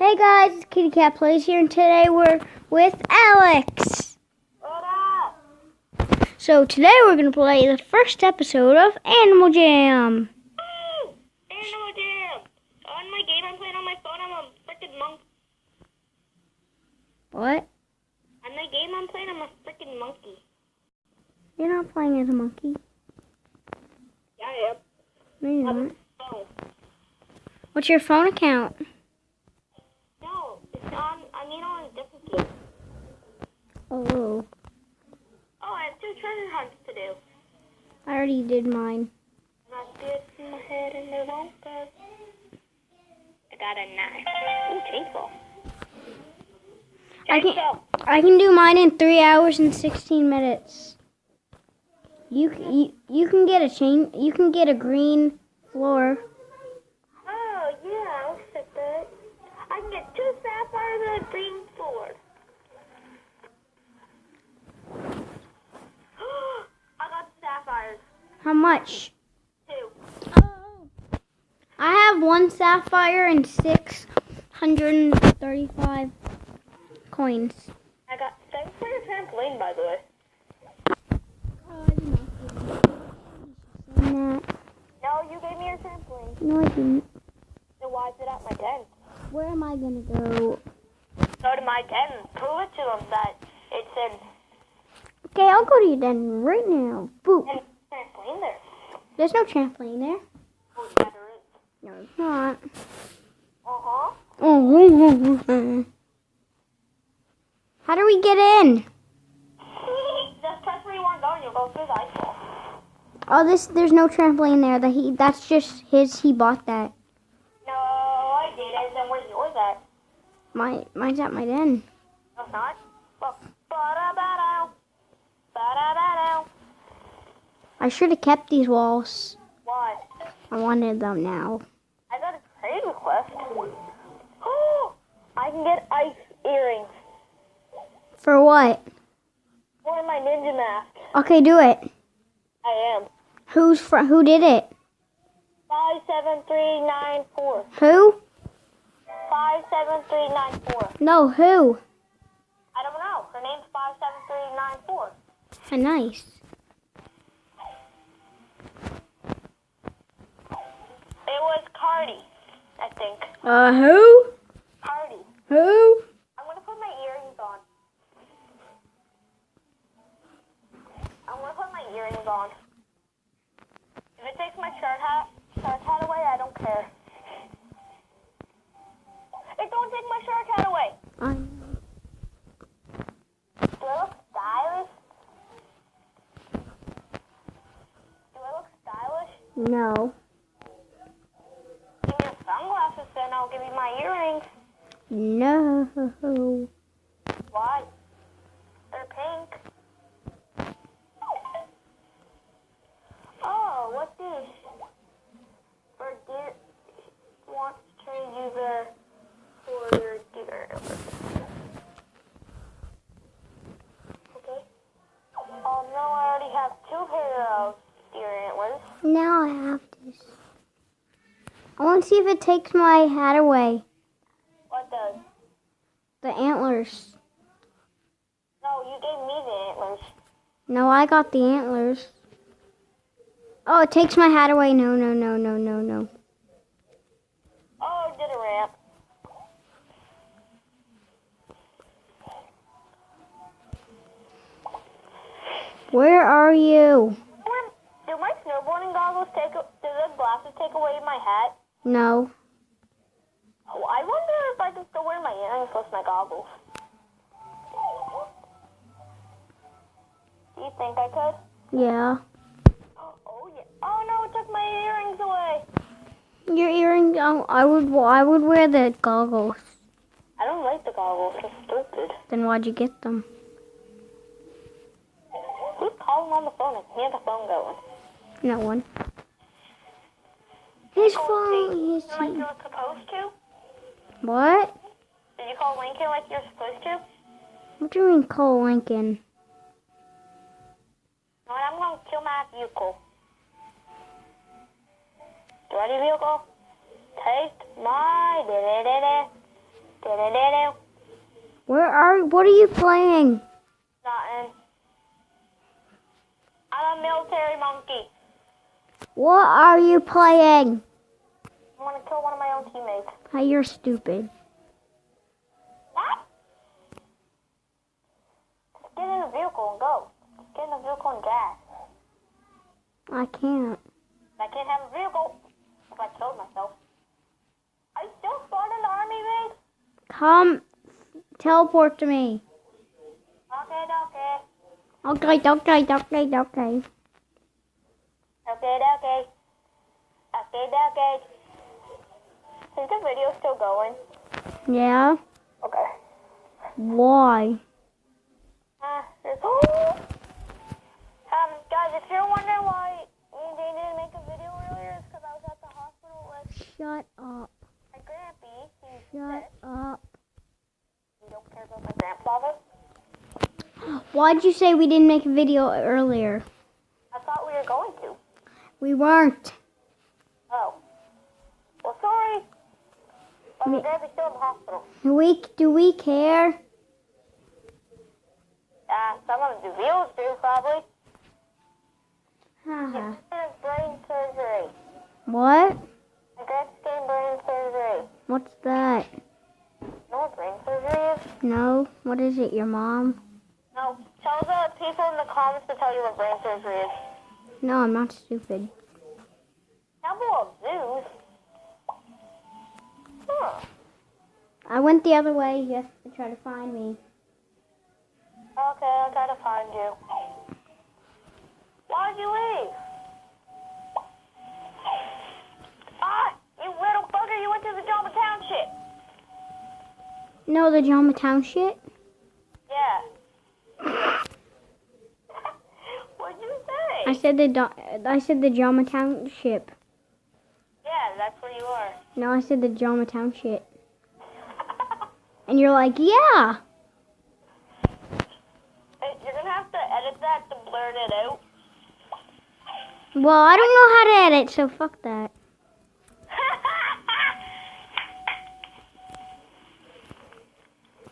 Hey guys, it's Kitty Cat Plays here, and today we're with Alex. What up? So today we're going to play the first episode of Animal Jam. Oh, Animal Jam. On my game I'm playing on my phone, I'm a freaking monkey. What? On my game I'm playing, I'm a freaking monkey. You're not playing as a monkey. Yeah, I am. No, you're On not. the phone. What's your phone account? No, it's on a different game. Oh, Oh, I have 2 treasure hunts to do. I already did mine. Not good in my head and the wrong bed. I got a knife. Ooh, chainsaw. Chainsaw. I can do mine in 3 hours and 16 minutes. You can get a chain. You can get a green floor. Oh, yeah, I'll fit that. I can get 2 sapphires and a green sword. I got sapphires. How much? 2. I have 1 sapphire and 635 coins. I got, thanks for your trampoline, by the way. No, you gave me your trampoline. No, I didn't. Then why is it at my den? Where am I gonna go? Go to my den. Prove it to them that it's in Okay, I'll go to your den right now. Boop. and trampoline there. There's no trampoline there. Oh, yeah, there is. No, it's not. Uh-huh. Oh. How do we get in? Just press where you want to go and you'll go through the ice wall. Oh, there's no trampoline there. That's just his. He bought that. No, I didn't. Then where's yours at? Mine's at my den. No, it's not. Well, ba-da-ba-dow. Ba-da-ba-dow. I should have kept these walls. What? I wanted them now. I got a trade request. Oh, I can get ice earrings For what? for my ninja mask. Okay, do it. I am. Who did it? 57394. Who? 57394. No, who? I don't know. Her name's 57394. Nice. It was Cardi, I think. Who? Cardi. Who? I'm gonna put my earrings on. If it takes my shirt hat away, I don't care. It don't take my shirt hat away. Do I look stylish? No. Give me your sunglasses, then I'll give you my earrings. No. Why? They're pink. Oh, what's this? For deer, wants to trade you for your deer. Okay. Oh no, I already have 2 pair of deer antlers. Now I have this. I want to see if it takes my hat away. What does? The antlers. No, you gave me the antlers. No, I got the antlers. Oh, it takes my hat away. No. Oh, it did a ramp. Where are you? Do my snowboarding goggles do the glasses take away my hat? No. Oh, I wonder if I can still wear my earrings plus my goggles. Do you think I could? Yeah. Oh yeah. Oh no, it took my earrings away. Your earrings. Oh, I would wear the goggles. I don't like the goggles. They're stupid. Then why'd you get them? Who's calling on the phone? I can hear the phone going. No one. His phone. Like you were supposed to? What? Did you call Lincoln like you're supposed to? What do you mean, Cole Lincoln? No, I'm going to kill my vehicle. Ready, vehicle? Take my What are you playing? Nothing. I'm a military monkey. What are you playing? I want to kill one of my own teammates. Hey, you're stupid. What? Just get in the vehicle and go. Just get in the vehicle and gas. I can't. I can't have a vehicle if I killed myself. Are you still spawned in the army base? Come, teleport to me. Okay. Okay. Okay. Is the video still going? Yeah? Okay. Why? Guys, if you're wondering why they didn't make a video earlier, it's because I was at the hospital with Shut up. my grampy. He's Shut sick. up. You don't care about my grandfather? Why'd you say we didn't make a video earlier? I thought we were going to. We weren't. Oh. Well, sorry. But my grampy's still in the hospital. Do we care? Some of the viewers do, probably. Haha. It's brain surgery. What? My grandpa's getting brain surgery. What's that? You know what brain surgery is? No. What is it, your mom? No. Tell the people in the comments to tell you what brain surgery is. No, I'm not stupid. Couple of zoos. Huh. I went the other way. You have to try to find me. Okay, I'll try to find you. Why'd you leave? You little bugger, you went to the Jama Township. No, the Jama Township? Yeah. What'd you say? I said the Jama Township. Yeah, that's where you are. No, I said the Jama Township. And you're like, yeah. Hey, you're gonna have to edit that to blur it out. Well, I don't know how to edit, so fuck that.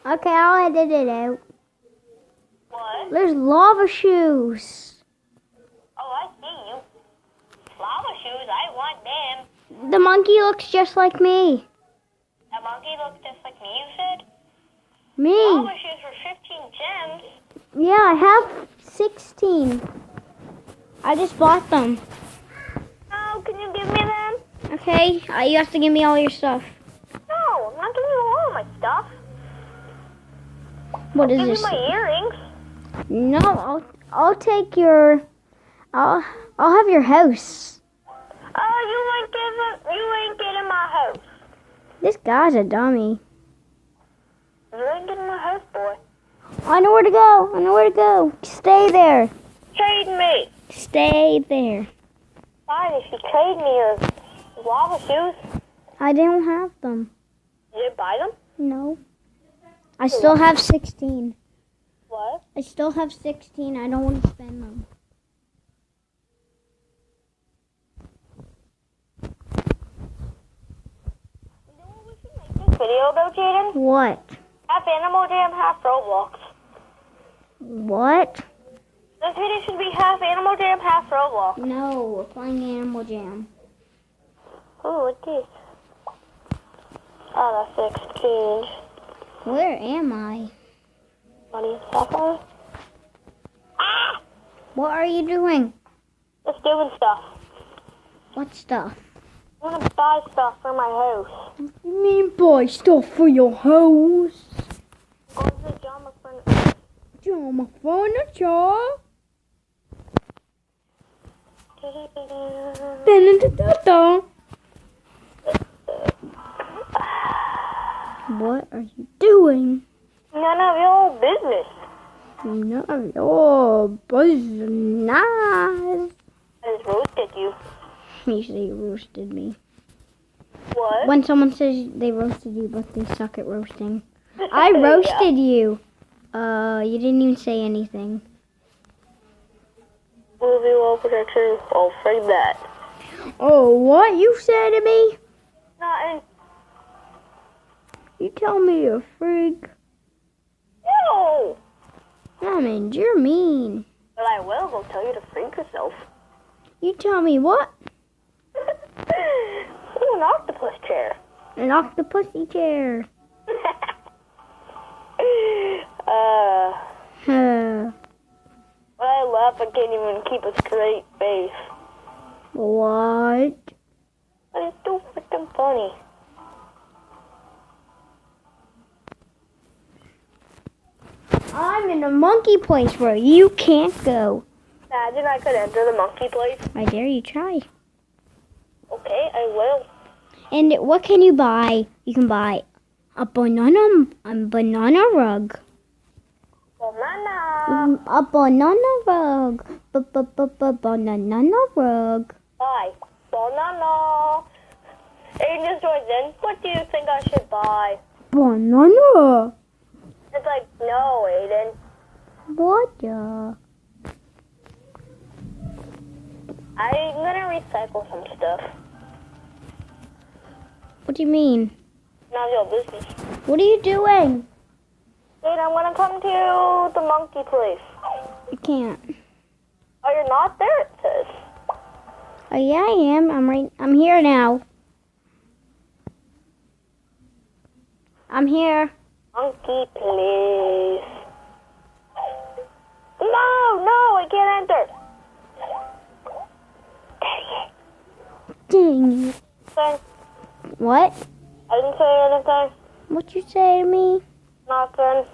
Okay, I'll edit it out. What? There's lava shoes. Oh, I see you. Lava shoes, I want them. The monkey looks just like me. That monkey looks just like me, you said? Me. Lava shoes for 15 gems. Yeah, I have 16. I just bought them. Oh, can you give me them? Okay, you have to give me all your stuff. No, I'm not giving you all my stuff. What is Give me this? my earrings. No, I'll take your. I'll have your house. Oh, you ain't getting my house. This guy's a dummy. You ain't getting my house, boy. I know where to go. Stay there. Trade me. Stay there. Fine, if you trade me your lava shoes. I don't have them. You didn't buy them? No. I still have 16. What? I still have 16. I don't want to spend them. You know what we should make this video though, Jaden? What? Half Animal Jam, half Roblox. What? This video should be half Animal Jam, half Roblox. No, we're playing Animal Jam. Oh, what's this? Oh, that's the exchange. Where am I? Money and stuff on it. Ah! What are you doing? Just doing stuff. What stuff? I want to buy stuff for my house. You mean buy stuff for your house? Go to the Jama Furniture. Jama Furniture? Da-da-da-da. What are you doing? None of your business. None of your business. I just roasted you. You say you roasted me. What? When someone says they roasted you, but they suck at roasting. I roasted you. You didn't even say anything. Movie wall protection. I'll frame that. Oh, what you said to me? Nothing. You tell me you're a freak. No! That means you're mean. But I will go tell you to freak yourself. You tell me what? Ooh, an octopus chair. An octopusy chair. When I laugh, I can't even keep a straight face. What? But it's too freaking funny. I'm in a monkey place where you can't go. Imagine I could enter the monkey place. I dare you try. Okay, I will. And what can you buy? You can buy a banana rug. Banana. A banana rug. Banana rug. Buy. Banana. Aiden just joined in. What do you think I should buy? Banana. It's like, no, Aiden. What? I'm gonna recycle some stuff. What do you mean? None of your business. What are you doing? Aiden, I'm gonna come to the monkey place. You can't. Oh, you're not there, it says. Oh yeah, I am. I'm here now. I'm here. Monkey place. No, I can't enter. Dang. Dang. What? I didn't say anything. What you say to me? Nothing.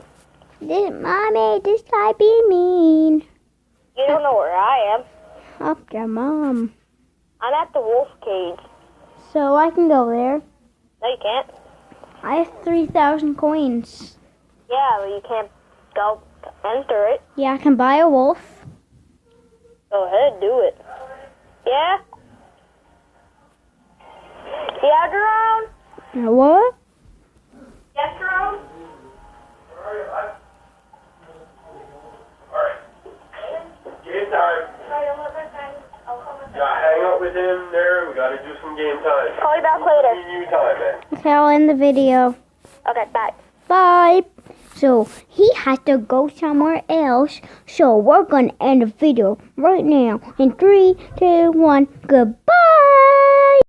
Mommy, this guy be mean. You don't know where I am. Up your mom. I'm at the wolf cage. So I can go there. No, you can't. I have 3,000 coins. Yeah, but you can't go enter it. Yeah, I can buy a wolf. Go ahead, do it. Yeah? Yeah, Jerome? What? Yes, Jerome? Game time. Gotta hang out with him there. We gotta do some game time. Call you back later. You time, man. Okay, I'll end the video. Okay, bye. Bye. So he has to go somewhere else. So we're gonna end the video right now. In 3, 2, 1, goodbye.